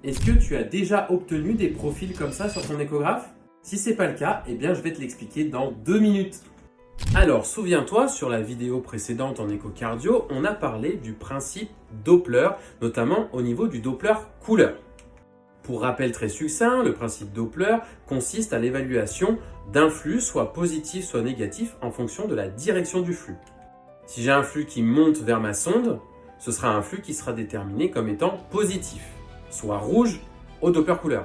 Est-ce que tu as déjà obtenu des profils comme ça sur ton échographe? Si ce n'est pas le cas, eh bien je vais te l'expliquer dans 2 minutes. Alors, souviens-toi, sur la vidéo précédente en échocardio, on a parlé du principe Doppler, notamment au niveau du Doppler couleur. Pour rappel très succinct, le principe Doppler consiste à l'évaluation d'un flux, soit positif, soit négatif, en fonction de la direction du flux. Si j'ai un flux qui monte vers ma sonde, ce sera un flux qui sera déterminé comme étant positif, soit rouge au Doppler couleur.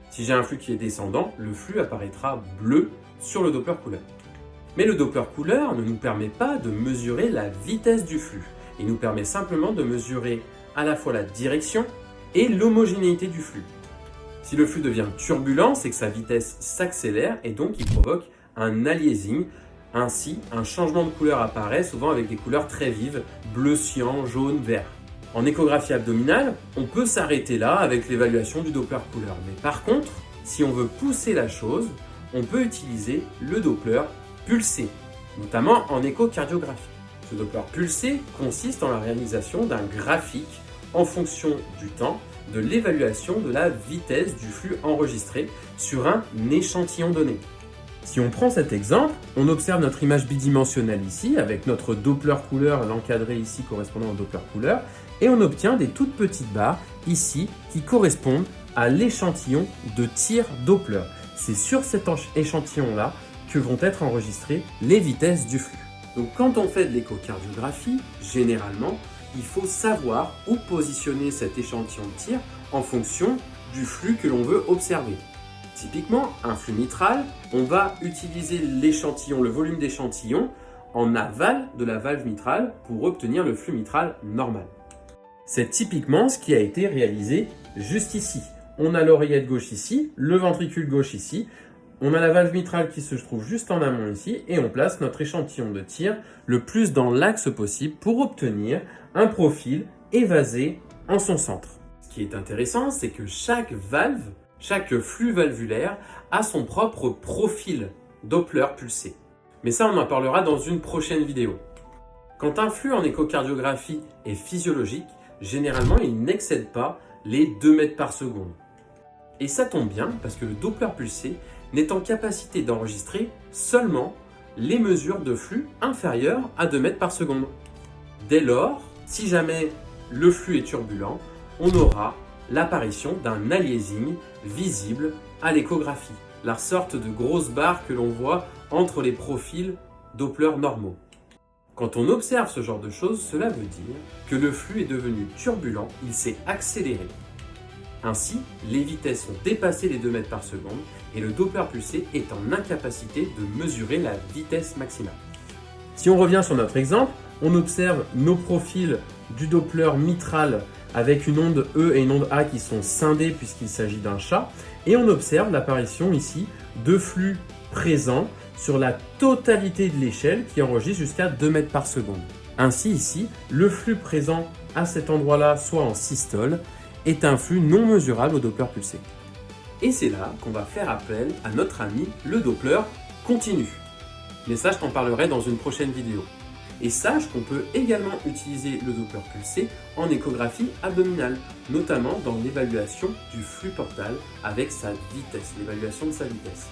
Si j'ai un flux qui est descendant, le flux apparaîtra bleu sur le Doppler couleur. Mais le Doppler couleur ne nous permet pas de mesurer la vitesse du flux. Il nous permet simplement de mesurer à la fois la direction et l'homogénéité du flux. Si le flux devient turbulent, c'est que sa vitesse s'accélère et donc il provoque un aliasing. Ainsi, un changement de couleur apparaît, souvent avec des couleurs très vives, bleu, cyan, jaune, vert. En échographie abdominale, on peut s'arrêter là avec l'évaluation du Doppler couleur. Mais par contre, si on veut pousser la chose, on peut utiliser le Doppler pulsé, notamment en échocardiographie. Ce Doppler pulsé consiste en la réalisation d'un graphique en fonction du temps de l'évaluation de la vitesse du flux enregistré sur un échantillon donné. Si on prend cet exemple, on observe notre image bidimensionnelle ici, avec notre Doppler couleur, l'encadré ici correspondant au Doppler couleur, et on obtient des toutes petites barres ici qui correspondent à l'échantillon de tir Doppler. C'est sur cet échantillon-là que vont être enregistrées les vitesses du flux. Donc quand on fait de l'échocardiographie, généralement, il faut savoir où positionner cet échantillon de tir en fonction du flux que l'on veut observer. Typiquement, un flux mitral, on va utiliser l'échantillon, le volume d'échantillon en aval de la valve mitrale pour obtenir le flux mitral normal. C'est typiquement ce qui a été réalisé juste ici. On a l'oreillette gauche ici, le ventricule gauche ici, on a la valve mitrale qui se trouve juste en amont ici et on place notre échantillon de tir le plus dans l'axe possible pour obtenir un profil évasé en son centre. Ce qui est intéressant, c'est que chaque valve, chaque flux valvulaire a son propre profil Doppler pulsé. Mais ça, on en parlera dans une prochaine vidéo. Quand un flux en échocardiographie est physiologique, généralement, il n'excède pas les 2 mètres par seconde. Et ça tombe bien parce que le Doppler pulsé n'est en capacité d'enregistrer seulement les mesures de flux inférieures à 2 mètres par seconde. Dès lors, si jamais le flux est turbulent, on aura l'apparition d'un aliasing visible à l'échographie, la sorte de grosse barre que l'on voit entre les profils Doppler normaux. Quand on observe ce genre de choses, cela veut dire que le flux est devenu turbulent, il s'est accéléré. Ainsi, les vitesses ont dépassé les 2 mètres par seconde et le Doppler pulsé est en incapacité de mesurer la vitesse maximale. Si on revient sur notre exemple, on observe nos profils du Doppler mitral avec une onde E et une onde A qui sont scindées puisqu'il s'agit d'un chat et on observe l'apparition ici de flux présents sur la totalité de l'échelle qui enregistre jusqu'à 2 mètres par seconde. Ainsi ici, le flux présent à cet endroit-là, soit en systole, est un flux non mesurable au Doppler pulsé. Et c'est là qu'on va faire appel à notre ami le Doppler continu. Mais ça, je t'en parlerai dans une prochaine vidéo. Et sache qu'on peut également utiliser le Doppler pulsé en échographie abdominale, notamment dans l'évaluation du flux portal avec sa vitesse, l'évaluation de sa vitesse.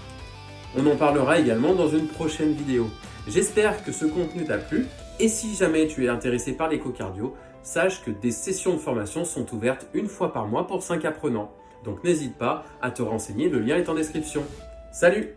On en parlera également dans une prochaine vidéo. J'espère que ce contenu t'a plu et si jamais tu es intéressé par l'échocardio, sache que des sessions de formation sont ouvertes 1 fois par mois pour 5 apprenants. Donc n'hésite pas à te renseigner, le lien est en description. Salut!